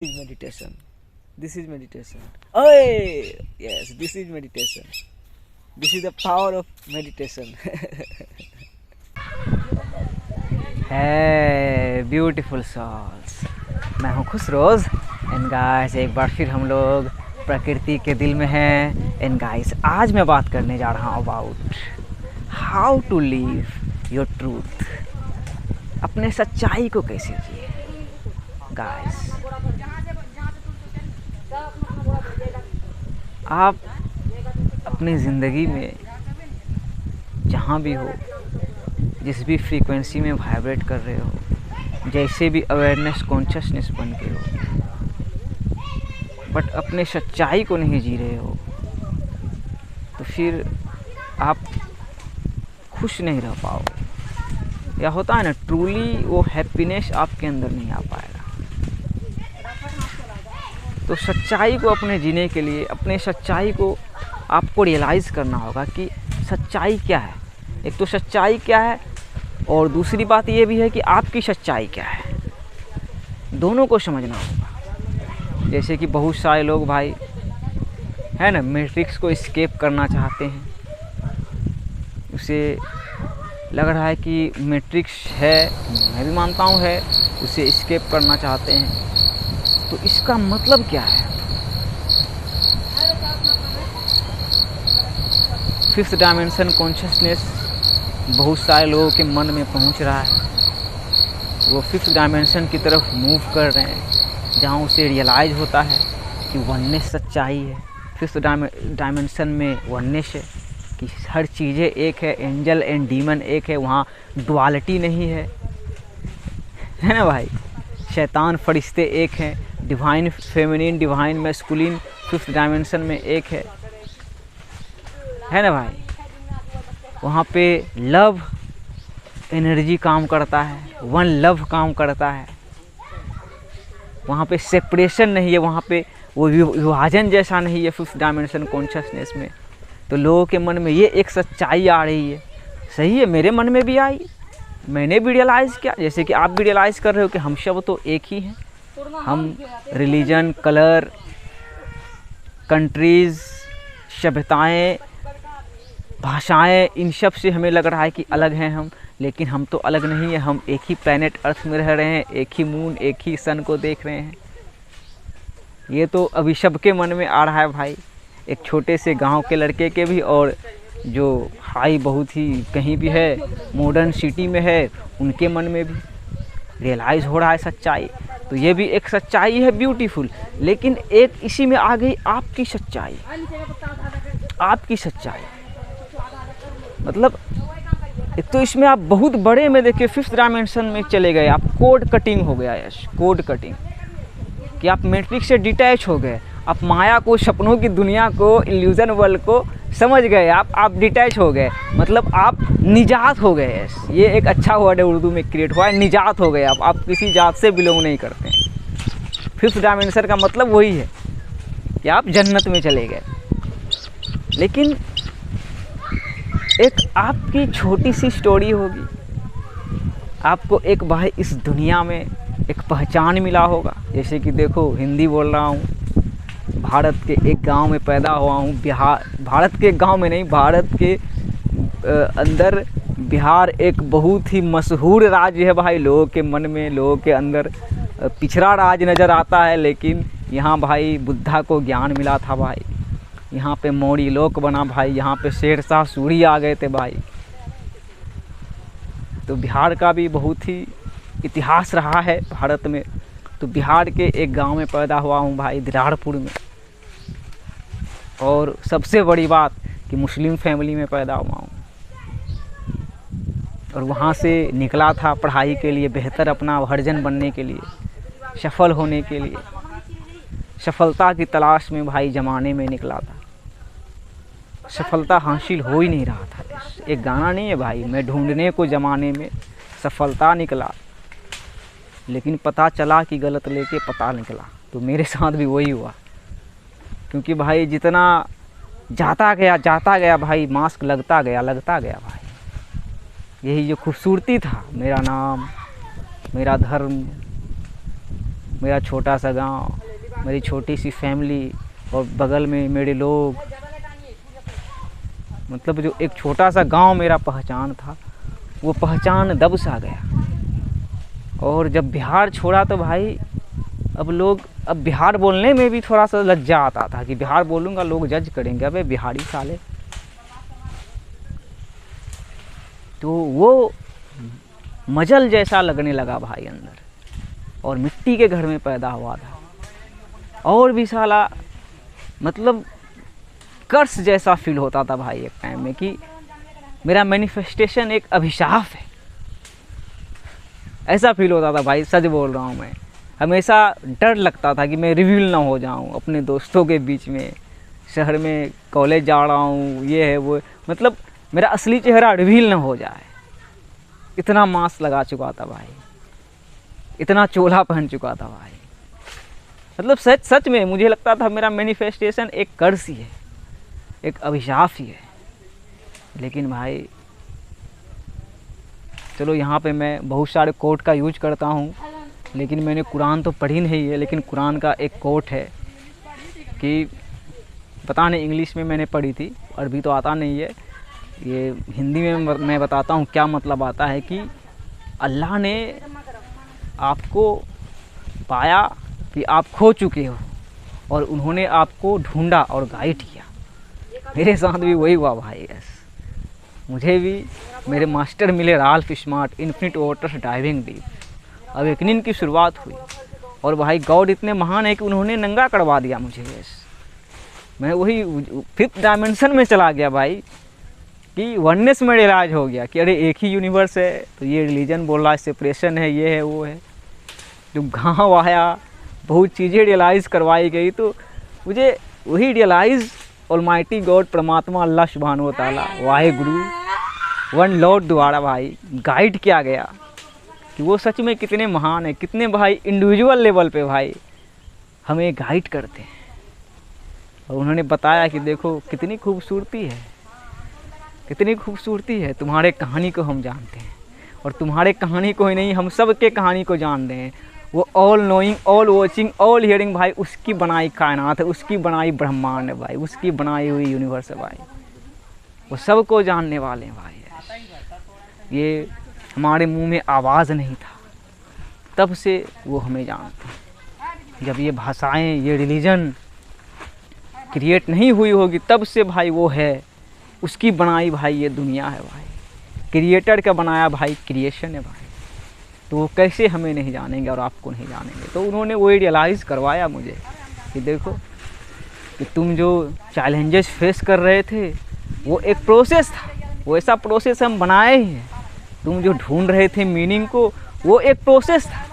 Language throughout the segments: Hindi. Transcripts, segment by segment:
is meditation. This is meditation. Oh, yes, this is meditation. This is the power of meditation. है ब्यूटीफुल सॉल्स। मैं हूँ खुश रोज़ एंड गाइस एक बार फिर हम लोग प्रकृति के दिल में हैं। एंड गाइस आज मैं बात करने जा रहा हूँ about how to live your truth. अपने सच्चाई को कैसे जिए गाइस। आप अपनी ज़िंदगी में जहाँ भी हो, जिस भी फ्रीक्वेंसी में वाइब्रेट कर रहे हो, जैसे भी अवेयरनेस कॉन्शियसनेस बन के हो, बट अपने सच्चाई को नहीं जी रहे हो, तो फिर आप खुश नहीं रह पाओगे। या होता है ना, ट्रूली वो हैप्पीनेस आपके अंदर नहीं आ पाएगा। तो सच्चाई को अपने जीने के लिए अपने सच्चाई को आपको रियलाइज़ करना होगा कि सच्चाई क्या है। एक तो सच्चाई क्या है और दूसरी बात ये भी है कि आपकी सच्चाई क्या है। दोनों को समझना होगा। जैसे कि बहुत सारे लोग भाई है ना, मैट्रिक्स को एस्केप करना चाहते हैं। उसे लग रहा है कि मैट्रिक्स है, मैं भी मानता हूँ है, उसे एस्केप करना चाहते हैं। तो इसका मतलब क्या है? फिफ्थ डायमेंशन कॉन्शियसनेस बहुत सारे लोगों के मन में पहुंच रहा है। वो फिफ्थ डायमेंशन की तरफ मूव कर रहे हैं, जहां उसे रियलाइज़ होता है कि वननेस सच्चाई है। फिफ्थ डायमेंशन में वननेस है कि हर चीज़ें एक है, एंजल एंड डीमन एक है, वहाँ डुअलिटी नहीं है, है ना भाई। शैतान फरिश्ते एक हैं, divine feminine divine masculine fifth dimension में एक है ना भाई। वहाँ पे लव एनर्जी काम करता है, वन लव काम करता है। वहाँ पे सेपरेशन नहीं है, वहाँ पे वो विभाजन जैसा नहीं है फिफ्थ डायमेंशन कॉन्शियसनेस में। तो लोगों के मन में ये एक सच्चाई आ रही है। सही है, मेरे मन में भी आई, मैंने भी रियलाइज़ किया, जैसे कि आप भी रियलाइज़ कर रहे हो कि हम सब तो एक ही हैं। हम रिलीजन, कलर, कंट्रीज़, सभ्यताएँ, भाषाएं, इन सब से हमें लग रहा है कि अलग हैं हम, लेकिन हम तो अलग नहीं है। हम एक ही प्लैनेट अर्थ में रह रहे हैं, एक ही मून, एक ही सन को देख रहे हैं। ये तो अभी सबके मन में आ रहा है भाई, एक छोटे से गांव के लड़के के भी, और जो हाई बहुत ही कहीं भी है, मॉडर्न सिटी में है, उनके मन में भी रियलाइज़ हो रहा है सच्चाई। तो ये भी एक सच्चाई है ब्यूटीफुल। लेकिन एक इसी में आ गई आपकी सच्चाई। आपकी सच्चाई मतलब एक तो इसमें आप बहुत बड़े में देखिए, फिफ्थ डायमेंशन में चले गए, आप कोड कटिंग हो गया। यस, कोड कटिंग कि आप मैट्रिक्स से डिटैच हो गए, आप माया को, सपनों की दुनिया को, इल्यूजन वर्ल्ड को समझ गए। आप डिटैच हो गए, मतलब आप निजात हो गए। यस, ये एक अच्छा वर्ड है, उर्दू में क्रिएट हुआ है, निजात हो गए। आप किसी जात से बिलोंग नहीं करते। फिफ्थ डायमेंशन का मतलब वही है कि आप जन्नत में चले गए। लेकिन एक आपकी छोटी सी स्टोरी होगी, आपको एक भाई इस दुनिया में एक पहचान मिला होगा। जैसे कि देखो, हिंदी बोल रहा हूँ, भारत के एक गांव में पैदा हुआ हूँ। बिहार, भारत के गांव में नहीं, भारत के अंदर बिहार एक बहुत ही मशहूर राज्य है भाई। लोगों के मन में, लोगों के अंदर पिछड़ा राज्य नज़र आता है, लेकिन यहाँ भाई बुद्धा को ज्ञान मिला था भाई। यहाँ पे मौर्य लोक बना भाई, यहाँ पे शेरशाह सूरी आ गए थे भाई। तो बिहार का भी बहुत ही इतिहास रहा है भारत में। तो बिहार के एक गांव में पैदा हुआ हूँ भाई, दिनारपुर में। और सबसे बड़ी बात कि मुस्लिम फैमिली में पैदा हुआ हूँ, और वहाँ से निकला था पढ़ाई के लिए, बेहतर अपना वर्जन बनने के लिए, सफल होने के लिए, सफलता की तलाश में भाई ज़माने में निकला था। सफलता हासिल हो ही नहीं रहा था। एक गाना नहीं है भाई, मैं ढूंढने को ज़माने में सफलता निकला, लेकिन पता चला कि गलत लेके पता निकला। तो मेरे साथ भी वही हुआ, क्योंकि भाई जितना जाता गया भाई, मास्क लगता गया भाई। यही जो खूबसूरती था, मेरा नाम, मेरा धर्म, मेरा छोटा सा गांव, मेरी छोटी सी फैमिली और बगल में मेरे लोग, मतलब जो एक छोटा सा गांव मेरा पहचान था, वो पहचान दब सा गया। और जब बिहार छोड़ा तो भाई अब बिहार बोलने में भी थोड़ा सा लज्जा आता था कि बिहार बोलूँगा लोग जज करेंगे, अबे बिहारी साले। तो वो मजल जैसा लगने लगा भाई अंदर, और मिट्टी के घर में पैदा हुआ था। और भी साला मतलब कर्स जैसा फील होता था भाई एक टाइम में कि मेरा मैनिफेस्टेशन एक अभिशाप है, ऐसा फील होता था भाई। सच बोल रहा हूँ मैं, हमेशा डर लगता था कि मैं रिवील ना हो जाऊँ अपने दोस्तों के बीच में, शहर में कॉलेज जा रहा हूँ, ये है वो, मतलब मेरा असली चेहरा रिवील ना हो जाए। इतना मास्क लगा चुका था भाई, इतना चोला पहन चुका था भाई, मतलब सच में मुझे लगता था मेरा मैनिफेस्टेशन एक कर्स ही है, एक अभिशाप ही है। लेकिन भाई चलो यहाँ पे मैं बहुत सारे कोट का यूज करता हूँ, लेकिन मैंने कुरान तो पढ़ी नहीं है, लेकिन कुरान का एक कोट है कि पता नहीं इंग्लिश में मैंने पढ़ी थी, अरबी तो आता नहीं है, ये हिंदी में मैं बताता हूँ क्या मतलब आता है कि अल्लाह ने आपको पाया कि आप खो चुके हो और उन्होंने आपको ढूंढा और गाइड किया। मेरे साथ भी वही हुआ भाई। मुझे भी मेरे मास्टर मिले Ralph smart, infinite waters diving deep, awakening की शुरुआत हुई। और भाई गॉड इतने महान है कि उन्होंने नंगा करवा दिया मुझे। मैं वही 5th डायमेंशन में चला गया भाई, कि वननेस में रियलाइज हो गया कि अरे एक ही यूनिवर्स है, तो ये रिलीजन बोल रहा है सेपरेशन है, ये है वो है। जो गाँव आया बहुत चीज़ें रियलाइज़ करवाई गई, तो मुझे वही रियलाइज़ ऑलमाइटी गॉड परमात्मा अल्लाह सुब्हानो व तआला वाहे गुरु वन लॉर्ड द्वारा भाई गाइड किया गया कि वो सच में कितने महान है, कितने भाई इंडिविजुअल लेवल पे भाई हमें गाइड करते हैं। और उन्होंने बताया कि देखो कितनी खूबसूरती है, कितनी खूबसूरती है, तुम्हारे कहानी को हम जानते हैं, और तुम्हारे कहानी को ही नहीं हम सब के कहानी को जान रहे हैं। वो all knowing, all watching, all hearing भाई, उसकी बनाई कायनात है, उसकी बनाई ब्रह्मांड है भाई, उसकी बनाई हुई यूनिवर्स है भाई, वो सबको जानने वाले हैं भाई। ये हमारे मुंह में आवाज़ नहीं था, तब से वो हमें जानते हैं। जब ये भाषाएं, ये रिलीजन क्रिएट नहीं हुई होगी, तब से भाई वो है, उसकी बनाई भाई ये दुनिया है भाई, क्रिएटर का बनाया भाई क्रिएशन है भाई। तो वो कैसे हमें नहीं जानेंगे और आपको नहीं जानेंगे। तो उन्होंने वो रियलाइज़ करवाया मुझे कि देखो कि तुम जो चैलेंजेस फेस कर रहे थे वो एक प्रोसेस था, वो ऐसा प्रोसेस हम बनाए ही हैं। तुम जो ढूंढ रहे थे मीनिंग को, वो एक प्रोसेस था।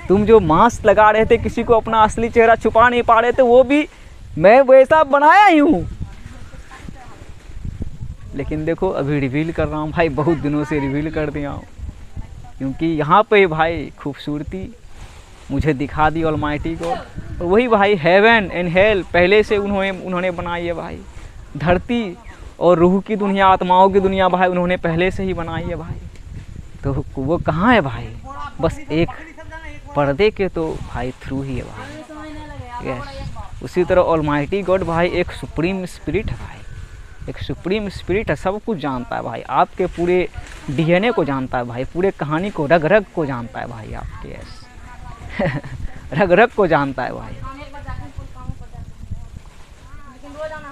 तुम जो मास्क लगा रहे थे, किसी को अपना असली चेहरा छुपा नहीं पा रहे थे, वो भी मैं वैसा बनाया ही हूँ। लेकिन देखो अभी रिवील कर रहा हूँ भाई, बहुत दिनों से रिवील कर दिया हूँ, क्योंकि यहाँ पे भाई खूबसूरती मुझे दिखा दी ऑलमाइटी को। और वही भाई हेवन एंड हेल पहले से उन्होंने बनाई है भाई। धरती और रूह की दुनिया, आत्माओं की दुनिया भाई उन्होंने पहले से ही बनाई है भाई। तो वो कहाँ है भाई, बस एक पर्दे के तो भाई थ्रू ही है भाई। यस, उसी तरह ऑलमाइटी गॉड भाई एक सुप्रीम स्पिरिट है भाई, एक सुप्रीम स्पिरिट है, सब कुछ जानता है भाई, आपके पूरे डीएनए को जानता है भाई, पूरे कहानी को, रग रग को जानता है भाई आपके। यस रग रग को जानता है भाई।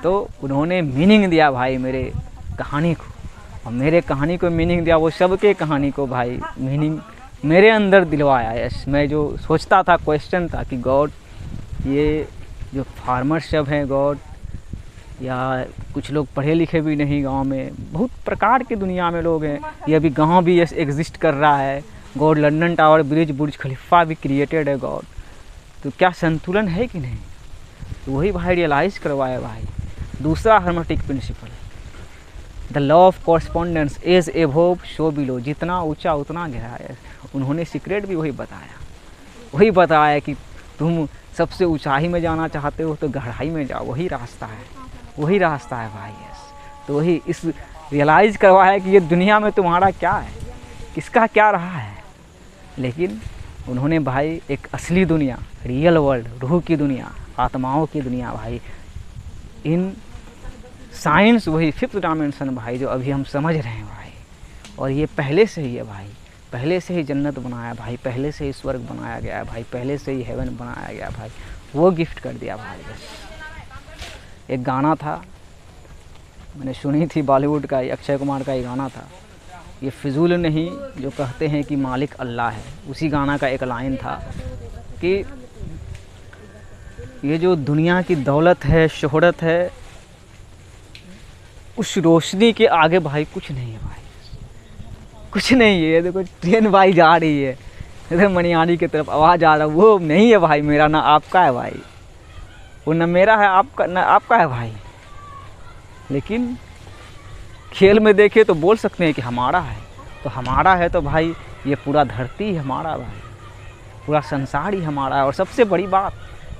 तो उन्होंने मीनिंग दिया भाई मेरे कहानी को, और मेरे कहानी को मीनिंग दिया, वो सबके कहानी को भाई मीनिंग मेरे अंदर दिलवाया। यस, मैं जो सोचता था, क्वेश्चन था कि गॉड ये जो फार्मर सब हैं गॉड, या कुछ लोग पढ़े लिखे भी नहीं गांव में, बहुत प्रकार की दुनिया में लोग हैं, ये अभी गांव भी यस एग्जिस्ट कर रहा है गॉड, लंदन टावर ब्रिज, बुर्ज खलीफा भी क्रिएटेड है गॉड, तो क्या संतुलन है कि नहीं। तो वही भाई रियलाइज़ करवाया भाई। दूसरा hermetic principle, the law of correspondence, as above so below, जितना ऊंचा उतना गहरा है। उन्होंने सीक्रेट भी वही बताया कि तुम सबसे ऊंचाई में जाना चाहते हो तो गहराई में जाओ, वही रास्ता है भाई। यस, तो वही इस रियलाइज़ करवाया कि ये दुनिया में तुम्हारा क्या है, किसका क्या रहा है। लेकिन उन्होंने भाई एक असली दुनिया, रियल वर्ल्ड, रूह की दुनिया, आत्माओं की दुनिया भाई, इन साइंस वही फिफ्थ डायमेंशन भाई जो अभी हम समझ रहे हैं भाई। और ये पहले से ही है भाई, पहले से ही जन्नत बनाया भाई, पहले से ही स्वर्ग बनाया गया है भाई, पहले से ही हेवन बनाया गया भाई, वो गिफ्ट कर दिया भाई। बस एक गाना था, मैंने सुनी थी बॉलीवुड का, अक्षय कुमार का ये गाना था, ये फिजूल नहीं जो कहते हैं कि मालिक अल्लाह है। उसी गाना का एक लाइन था कि ये जो दुनिया की दौलत है, शोहरत है, उस रोशनी के आगे भाई कुछ नहीं है भाई, कुछ नहीं है। देखो ट्रेन भाई जा रही है इधर मनियारी की तरफ, आवाज़ आ रहा है, वो नहीं है भाई मेरा, ना आपका है भाई, वो ना मेरा है आपका, ना आपका है भाई। लेकिन खेल में देखे तो बोल सकते हैं कि हमारा है, तो हमारा है तो भाई ये पूरा धरती ही हमारा भाई, पूरा संसार ही हमारा है। और सबसे बड़ी बात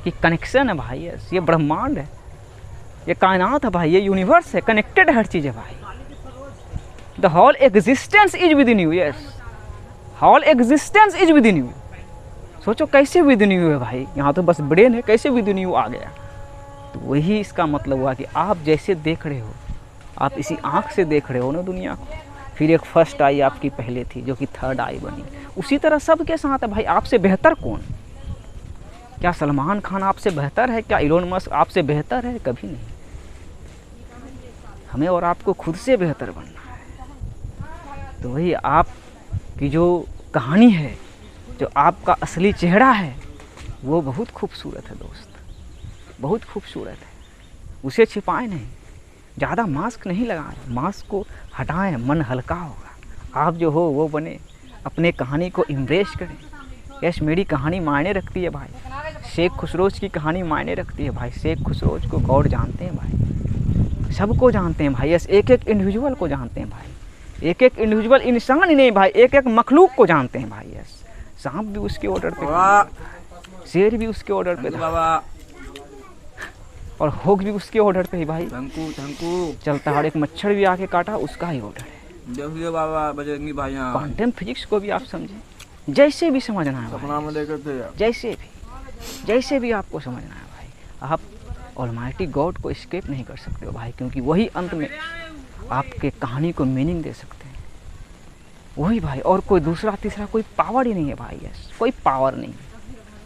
कि कनेक्शन है भाई, ये ब्रह्मांड है, ये कायनात है भाई, ये यूनिवर्स है, कनेक्टेड हर चीज़ है भाई। The whole existence is within you, yes, whole existence is within you. सोचो कैसे विद इन यू है भाई, यहाँ तो बस ब्रेन है, कैसे विद इन यू आ गया। तो वही इसका मतलब हुआ कि आप जैसे देख रहे हो, आप इसी आँख से देख रहे हो ना दुनिया को। फिर एक फर्स्ट आई आपकी पहले थी जो कि थर्ड आई बनी, उसी तरह सबके साथ है भाई। आपसे बेहतर कौन? क्या सलमान खान आपसे बेहतर है? क्या इलोन मस्क आपसे बेहतर है? कभी नहीं। हमें और आपको खुद से बेहतर बनना है। तो वही आपकी जो कहानी है, जो आपका असली चेहरा है, वो बहुत खूबसूरत है दोस्त, बहुत खूबसूरत है। उसे छिपाए नहीं, ज़्यादा मास्क नहीं लगाएं, मास्क को हटाएं, मन हल्का होगा। आप जो हो वो बने, अपने कहानी को इम्ब्रेस करें। यस, मेरी कहानी मायने रखती है भाई, शेख खुसरोज की कहानी मायने रखती है भाई। शेख खुसरोज को गॉड जानते हैं भाई, सबको जानते हैं भाई। यस, एक एक इंडिविजुअल को जानते हैं भाई, एक एक इंडिविजुअल इंसान ही नहीं भाई, एक एक मखलूक को जानते हैं भाई। यस, सांप भी उसके ऑर्डर पे था, शेर भी उसके ऑर्डर पे था, और होग भी उसके ऑर्डर पे ही भाई चलता है। और एक मच्छर भी आके काटा, उसका ही ऑर्डर है। बाबा बजरंगी भाई, क्वांटम फिजिक्स को भी आप समझें, जैसे भी समझना है भाई, जैसे भी आपको समझना है भाई। आप ऑलमाइटी गॉड को एस्केप नहीं कर सकते हो भाई, क्योंकि वही अंत में आपके कहानी को मीनिंग दे सकते हैं, वही भाई। और कोई दूसरा तीसरा कोई पावर ही नहीं है भाई। यस, कोई पावर नहीं,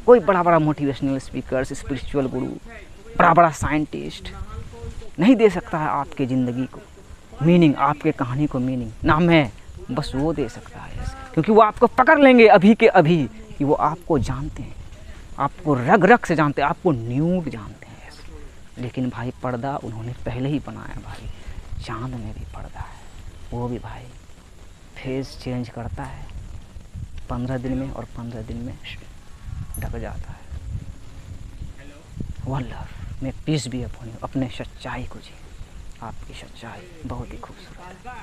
कोई बड़ा बड़ा मोटिवेशनल स्पीकर्स, स्पिरिचुअल गुरु, बड़ा बड़ा साइंटिस्ट नहीं दे सकता है आपके ज़िंदगी को मीनिंग, आपके कहानी को मीनिंग, ना मैं, बस वो दे सकता है। यस, क्योंकि वो आपको पकड़ लेंगे अभी के अभी कि वो आपको जानते हैं, आपको रग रग से जानते हैं, आपको न्यूड जानते हैं। यस, लेकिन भाई पर्दा उन्होंने पहले ही बनाया भाई। चांद में भी पर्दा है, वो भी भाई फेस चेंज करता है 15 दिन में, और 15 दिन में ढक जाता है। वन लव में पीस भी अपनी, अपने सच्चाई को जी। आपकी सच्चाई बहुत ही खूबसूरत है।